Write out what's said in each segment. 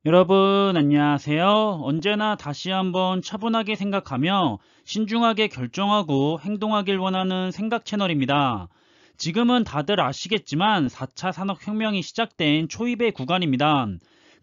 여러분 안녕하세요. 언제나 다시 한번 차분하게 생각하며 신중하게 결정하고 행동하길 원하는 생각 채널입니다. 지금은 다들 아시겠지만 4차 산업혁명이 시작된 초입의 구간입니다.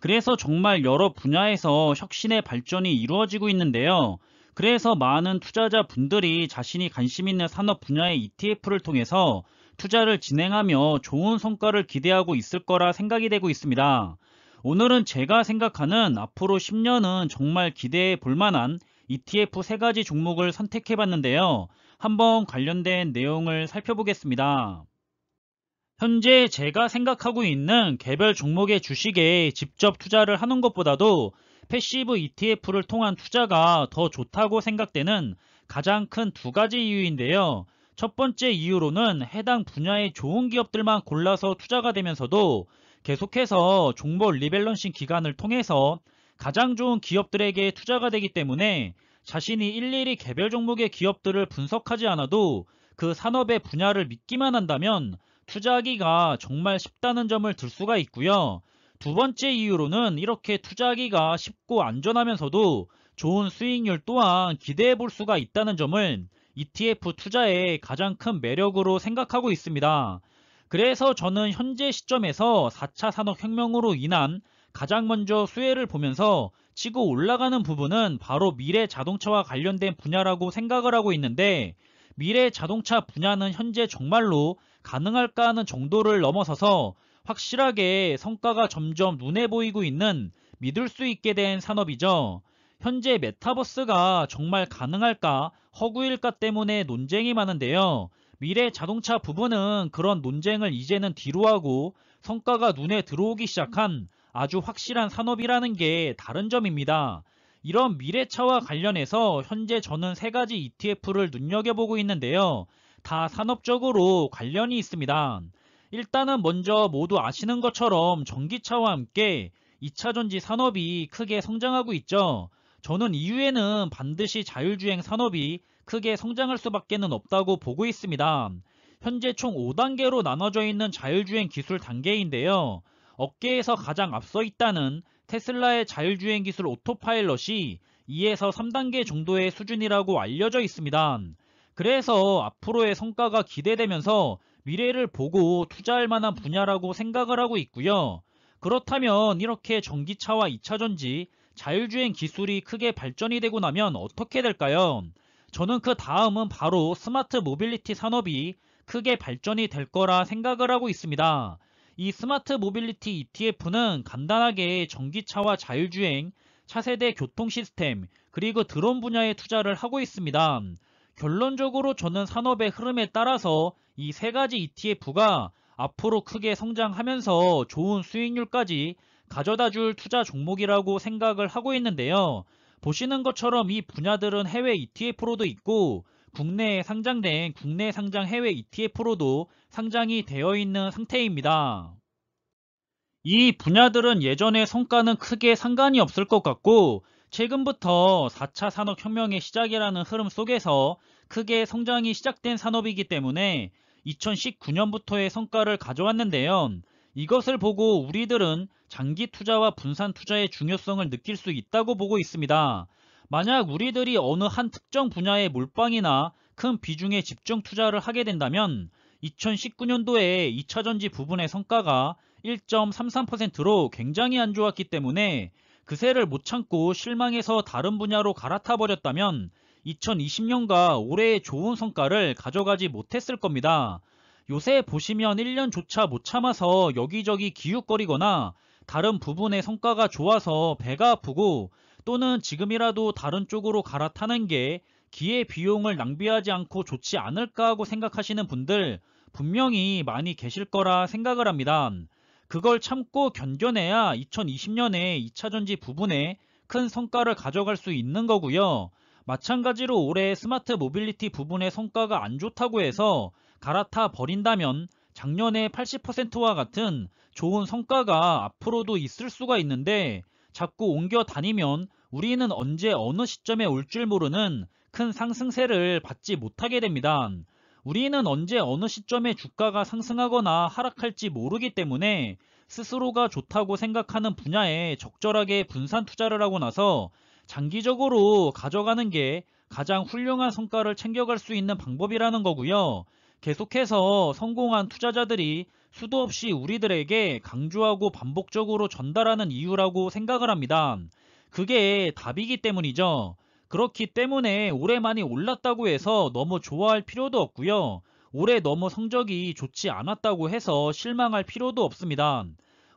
그래서 정말 여러 분야에서 혁신의 발전이 이루어지고 있는데요. 그래서 많은 투자자분들이 자신이 관심 있는 산업 분야의 ETF를 통해서 투자를 진행하며 좋은 성과를 기대하고 있을 거라 생각이 되고 있습니다. 오늘은 제가 생각하는 앞으로 10년은 정말 기대해 볼 만한 ETF 3가지 종목을 선택해 봤는데요. 한번 관련된 내용을 살펴보겠습니다. 현재 제가 생각하고 있는 개별 종목의 주식에 직접 투자를 하는 것보다도 패시브 ETF를 통한 투자가 더 좋다고 생각되는 가장 큰 2가지 이유인데요. 첫 번째 이유로는 해당 분야의 좋은 기업들만 골라서 투자가 되면서도 계속해서 종목 리밸런싱 기간을 통해서 가장 좋은 기업들에게 투자가 되기 때문에 자신이 일일이 개별 종목의 기업들을 분석하지 않아도 그 산업의 분야를 믿기만 한다면 투자하기가 정말 쉽다는 점을 들 수가 있고요. 두 번째 이유로는 이렇게 투자하기가 쉽고 안전하면서도 좋은 수익률 또한 기대해 볼 수가 있다는 점을 ETF 투자의 가장 큰 매력으로 생각하고 있습니다. 그래서 저는 현재 시점에서 4차 산업혁명으로 인한 가장 먼저 수혜를 보면서 치고 올라가는 부분은 바로 미래 자동차와 관련된 분야라고 생각을 하고 있는데, 미래 자동차 분야는 현재 정말로 가능할까 하는 정도를 넘어서서 확실하게 성과가 점점 눈에 보이고 있는 믿을 수 있게 된 산업이죠. 현재 메타버스가 정말 가능할까 허구일까 때문에 논쟁이 많은데요. 미래 자동차 부분은 그런 논쟁을 이제는 뒤로하고 성과가 눈에 들어오기 시작한 아주 확실한 산업이라는 게 다른 점입니다. 이런 미래차와 관련해서 현재 저는 3가지 ETF를 눈여겨보고 있는데요. 다 산업적으로 관련이 있습니다. 일단은 먼저 모두 아시는 것처럼 전기차와 함께 2차전지 산업이 크게 성장하고 있죠. 저는 이후에는 반드시 자율주행 산업이 크게 성장할 수밖에 없다고 보고 있습니다. 현재 총 5단계로 나눠져 있는 자율주행 기술 단계인데요. 업계에서 가장 앞서 있다는 테슬라의 자율주행 기술 오토파일럿이 2에서 3단계 정도의 수준이라고 알려져 있습니다. 그래서 앞으로의 성과가 기대되면서 미래를 보고 투자할 만한 분야라고 생각을 하고 있고요. 그렇다면 이렇게 전기차와 2차전지, 자율주행 기술이 크게 발전이 되고 나면 어떻게 될까요? 저는 그 다음은 바로 스마트 모빌리티 산업이 크게 발전이 될 거라 생각을 하고 있습니다. 이 스마트 모빌리티 ETF는 간단하게 전기차와 자율주행, 차세대 교통 시스템, 그리고 드론 분야에 투자를 하고 있습니다. 결론적으로 저는 산업의 흐름에 따라서 이 3가지 ETF가 앞으로 크게 성장하면서 좋은 수익률까지 가져다 줄 투자 종목이라고 생각을 하고 있는데요. 보시는 것처럼 이 분야들은 해외 ETF로도 있고 국내에 상장된 국내 상장 해외 ETF로도 상장이 되어 있는 상태입니다. 이 분야들은 예전의 성과는 크게 상관이 없을 것 같고 최근부터 4차 산업혁명의 시작이라는 흐름 속에서 크게 성장이 시작된 산업이기 때문에 2019년부터의 성과를 가져왔는데요. 이것을 보고 우리들은 장기 투자와 분산 투자의 중요성을 느낄 수 있다고 보고 있습니다. 만약 우리들이 어느 한 특정 분야의 몰빵이나 큰 비중의 집중 투자를 하게 된다면 2019년도에 2차전지 부분의 성과가 1.33%로 굉장히 안 좋았기 때문에 그새를 못 참고 실망해서 다른 분야로 갈아타 버렸다면 2020년과 올해의 좋은 성과를 가져가지 못했을 겁니다. 요새 보시면 1년조차 못 참아서 여기저기 기웃거리거나 다른 부분의 성과가 좋아서 배가 아프고 또는 지금이라도 다른 쪽으로 갈아타는 게 기회 비용을 낭비하지 않고 좋지 않을까 하고 생각하시는 분들 분명히 많이 계실 거라 생각을 합니다. 그걸 참고 견뎌내야 2020년에 2차전지 부분에 큰 성과를 가져갈 수 있는 거고요. 마찬가지로 올해 스마트 모빌리티 부분의 성과가 안 좋다고 해서 갈아타 버린다면 작년에 80%와 같은 좋은 성과가 앞으로도 있을 수가 있는데 자꾸 옮겨 다니면 우리는 언제 어느 시점에 올 줄 모르는 큰 상승세를 받지 못하게 됩니다. 우리는 언제 어느 시점에 주가가 상승하거나 하락할지 모르기 때문에 스스로가 좋다고 생각하는 분야에 적절하게 분산 투자를 하고 나서 장기적으로 가져가는 게 가장 훌륭한 성과를 챙겨갈 수 있는 방법이라는 거고요. 계속해서 성공한 투자자들이 수도 없이 우리들에게 강조하고 반복적으로 전달하는 이유라고 생각을 합니다. 그게 답이기 때문이죠. 그렇기 때문에 올해 많이 올랐다고 해서 너무 좋아할 필요도 없고요. 올해 너무 성적이 좋지 않았다고 해서 실망할 필요도 없습니다.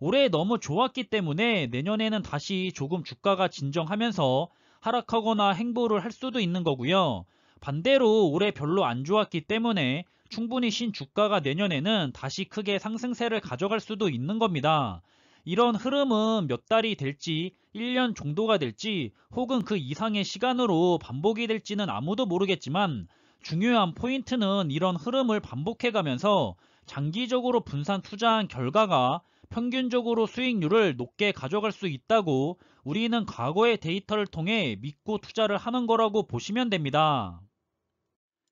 올해 너무 좋았기 때문에 내년에는 다시 조금 주가가 진정하면서 하락하거나 행보를 할 수도 있는 거고요. 반대로 올해 별로 안 좋았기 때문에 충분히 신주가가 내년에는 다시 크게 상승세를 가져갈 수도 있는 겁니다. 이런 흐름은 몇 달이 될지 1년 정도가 될지 혹은 그 이상의 시간으로 반복이 될지는 아무도 모르겠지만 중요한 포인트는 이런 흐름을 반복해가면서 장기적으로 분산 투자한 결과가 평균적으로 수익률을 높게 가져갈 수 있다고 우리는 과거의 데이터를 통해 믿고 투자를 하는 거라고 보시면 됩니다.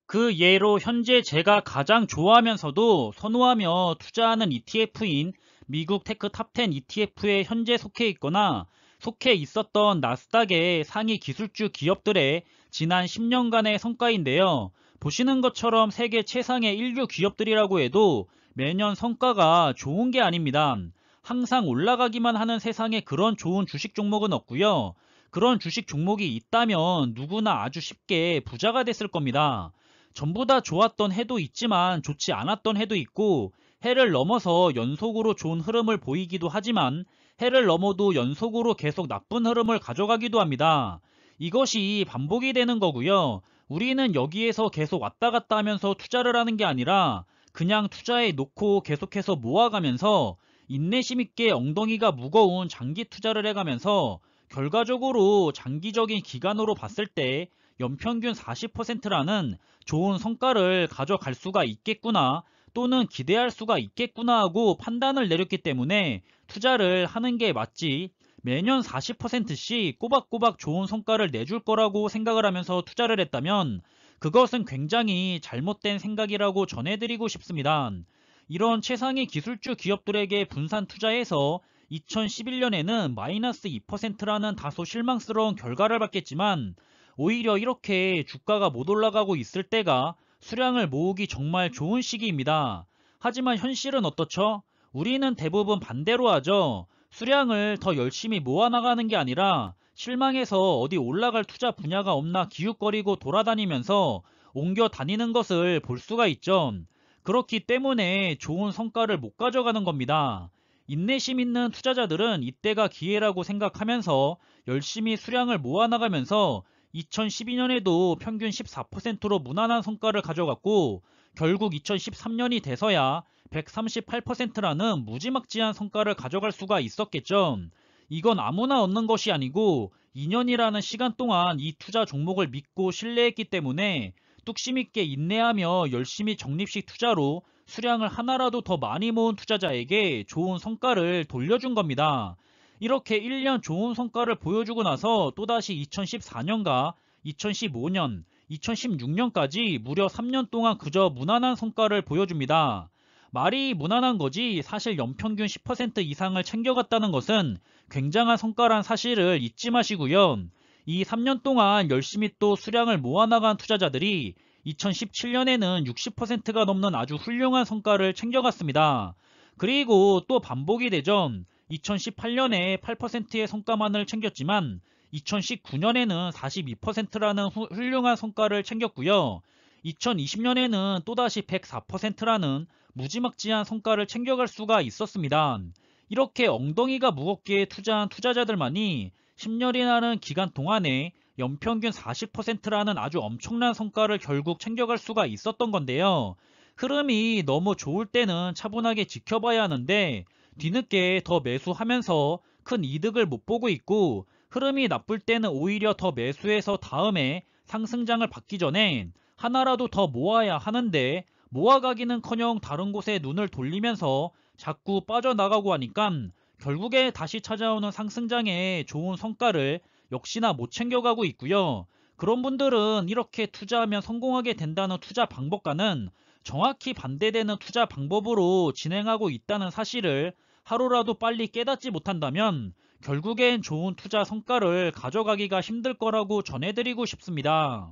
그 예로 현재 제가 가장 좋아하면서도 선호하며 투자하는 ETF인 미국 테크 탑10 ETF에 현재 속해 있거나 속해 있었던 나스닥의 상위 기술주 기업들의 지난 10년간의 성과인데요. 보시는 것처럼 세계 최상의 인류 기업들이라고 해도 매년 성과가 좋은 게 아닙니다. 항상 올라가기만 하는 세상에 그런 좋은 주식 종목은 없고요. 그런 주식 종목이 있다면 누구나 아주 쉽게 부자가 됐을 겁니다. 전부 다 좋았던 해도 있지만 좋지 않았던 해도 있고 해를 넘어서 연속으로 좋은 흐름을 보이기도 하지만 해를 넘어도 연속으로 계속 나쁜 흐름을 가져가기도 합니다. 이것이 반복이 되는 거고요. 우리는 여기에서 계속 왔다 갔다 하면서 투자를 하는 게 아니라 그냥 투자해 놓고 계속해서 모아가면서 인내심 있게 엉덩이가 무거운 장기 투자를 해가면서 결과적으로 장기적인 기간으로 봤을 때 연평균 40%라는 좋은 성과를 가져갈 수가 있겠구나 또는 기대할 수가 있겠구나 하고 판단을 내렸기 때문에 투자를 하는 게 맞지 매년 40%씩 꼬박꼬박 좋은 성과를 내줄 거라고 생각을 하면서 투자를 했다면 그것은 굉장히 잘못된 생각이라고 전해드리고 싶습니다. 이런 최상위 기술주 기업들에게 분산 투자해서 2011년에는 마이너스 2%라는 다소 실망스러운 결과를 받겠지만 오히려 이렇게 주가가 못 올라가고 있을 때가 수량을 모으기 정말 좋은 시기입니다. 하지만 현실은 어떻죠? 우리는 대부분 반대로 하죠. 수량을 더 열심히 모아나가는 게 아니라 실망해서 어디 올라갈 투자 분야가 없나 기웃거리고 돌아다니면서 옮겨 다니는 것을 볼 수가 있죠. 그렇기 때문에 좋은 성과를 못 가져가는 겁니다. 인내심 있는 투자자들은 이때가 기회라고 생각하면서 열심히 수량을 모아나가면서 2012년에도 평균 14%로 무난한 성과를 가져갔고 결국 2013년이 돼서야 138%라는 무지막지한 성과를 가져갈 수가 있었겠죠. 이건 아무나 얻는 것이 아니고 2년이라는 시간 동안 이 투자 종목을 믿고 신뢰했기 때문에 뚝심 있게 인내하며 열심히 적립식 투자로 수량을 하나라도 더 많이 모은 투자자에게 좋은 성과를 돌려준 겁니다. 이렇게 1년 좋은 성과를 보여주고 나서 또다시 2014년과 2015년, 2016년까지 무려 3년 동안 그저 무난한 성과를 보여줍니다. 말이 무난한 거지 사실 연평균 10% 이상을 챙겨갔다는 것은 굉장한 성과란 사실을 잊지 마시고요. 이 3년 동안 열심히 또 수량을 모아나간 투자자들이 2017년에는 60%가 넘는 아주 훌륭한 성과를 챙겨갔습니다. 그리고 또 반복이 되죠. 2018년에 8%의 성과만을 챙겼지만 2019년에는 42%라는 훌륭한 성과를 챙겼고요. 2020년에는 또다시 104%라는 무지막지한 성과를 챙겨갈 수가 있었습니다. 이렇게 엉덩이가 무겁게 투자한 투자자들만이 10년이라는 기간 동안에 연평균 40%라는 아주 엄청난 성과를 결국 챙겨갈 수가 있었던 건데요. 흐름이 너무 좋을 때는 차분하게 지켜봐야 하는데 뒤늦게 더 매수하면서 큰 이득을 못 보고 있고 흐름이 나쁠 때는 오히려 더 매수해서 다음에 상승장을 받기 전에 하나라도 더 모아야 하는데 모아가기는커녕 다른 곳에 눈을 돌리면서 자꾸 빠져나가고 하니까 결국에 다시 찾아오는 상승장의 좋은 성과를 역시나 못 챙겨가고 있고요. 그런 분들은 이렇게 투자하면 성공하게 된다는 투자 방법과는 정확히 반대되는 투자 방법으로 진행하고 있다는 사실을 하루라도 빨리 깨닫지 못한다면 결국엔 좋은 투자 성과를 가져가기가 힘들 거라고 전해드리고 싶습니다.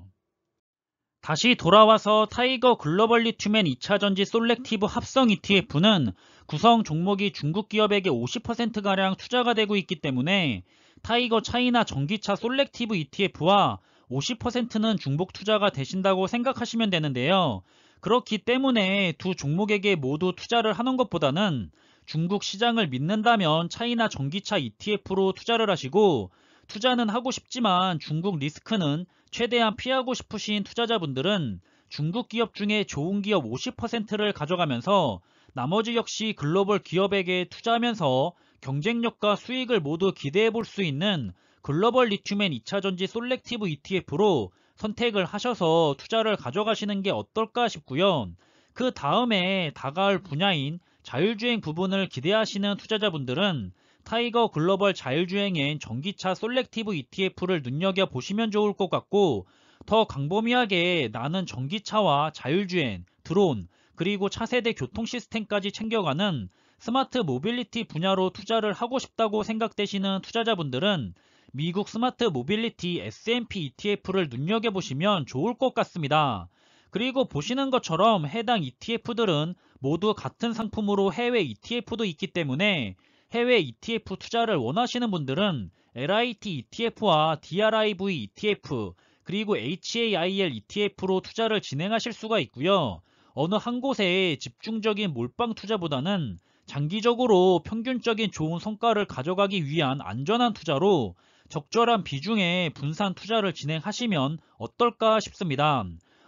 다시 돌아와서 타이거 글로벌 리튬앤 2차전지 솔렉티브 합성 ETF는 구성 종목이 중국 기업에게 50%가량 투자가 되고 있기 때문에 타이거 차이나 전기차 솔렉티브 ETF와 50%는 중복 투자가 되신다고 생각하시면 되는데요. 그렇기 때문에 두 종목에게 모두 투자를 하는 것보다는 중국 시장을 믿는다면 차이나 전기차 ETF로 투자를 하시고, 투자는 하고 싶지만 중국 리스크는 최대한 피하고 싶으신 투자자분들은 중국 기업 중에 좋은 기업 50%를 가져가면서 나머지 역시 글로벌 기업에게 투자하면서 경쟁력과 수익을 모두 기대해 볼 수 있는 글로벌 리튬앤 2차전지 솔렉티브 ETF로 선택을 하셔서 투자를 가져가시는 게 어떨까 싶고요. 그 다음에 다가올 분야인 자율주행 부분을 기대하시는 투자자분들은 타이거 글로벌 자율주행엔 전기차 솔렉티브 ETF를 눈여겨보시면 좋을 것 같고, 더 광범위하게 나는 전기차와 자율주행, 드론, 그리고 차세대 교통 시스템까지 챙겨가는 스마트 모빌리티 분야로 투자를 하고 싶다고 생각되시는 투자자분들은 미국 스마트 모빌리티 S&P ETF를 눈여겨보시면 좋을 것 같습니다. 그리고 보시는 것처럼 해당 ETF들은 모두 같은 상품으로 해외 ETF도 있기 때문에 해외 ETF 투자를 원하시는 분들은 LIT ETF와 DRIV ETF, 그리고 HAIL ETF로 투자를 진행하실 수가 있고요. 어느 한 곳에 집중적인 몰빵 투자보다는 장기적으로 평균적인 좋은 성과를 가져가기 위한 안전한 투자로 적절한 비중의 분산 투자를 진행하시면 어떨까 싶습니다.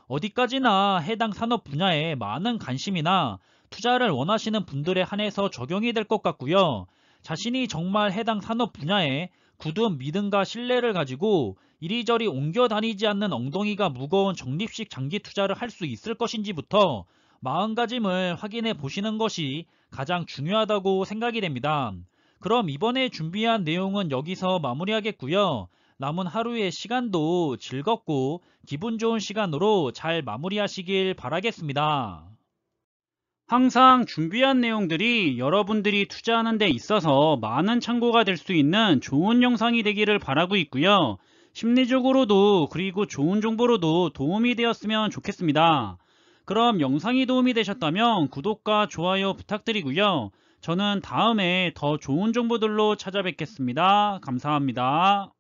어디까지나 해당 산업 분야에 많은 관심이나 투자를 원하시는 분들에 한해서 적용이 될 것 같고요. 자신이 정말 해당 산업 분야에 굳은 믿음과 신뢰를 가지고 이리저리 옮겨 다니지 않는 엉덩이가 무거운 적립식 장기 투자를 할 수 있을 것인지부터 마음가짐을 확인해 보시는 것이 가장 중요하다고 생각이 됩니다. 그럼 이번에 준비한 내용은 여기서 마무리하겠고요. 남은 하루의 시간도 즐겁고 기분 좋은 시간으로 잘 마무리하시길 바라겠습니다. 항상 준비한 내용들이 여러분들이 투자하는 데 있어서 많은 참고가 될 수 있는 좋은 영상이 되기를 바라고 있고요. 심리적으로도 그리고 좋은 정보로도 도움이 되었으면 좋겠습니다. 그럼 영상이 도움이 되셨다면 구독과 좋아요 부탁드리고요. 저는 다음에 더 좋은 정보들로 찾아뵙겠습니다. 감사합니다.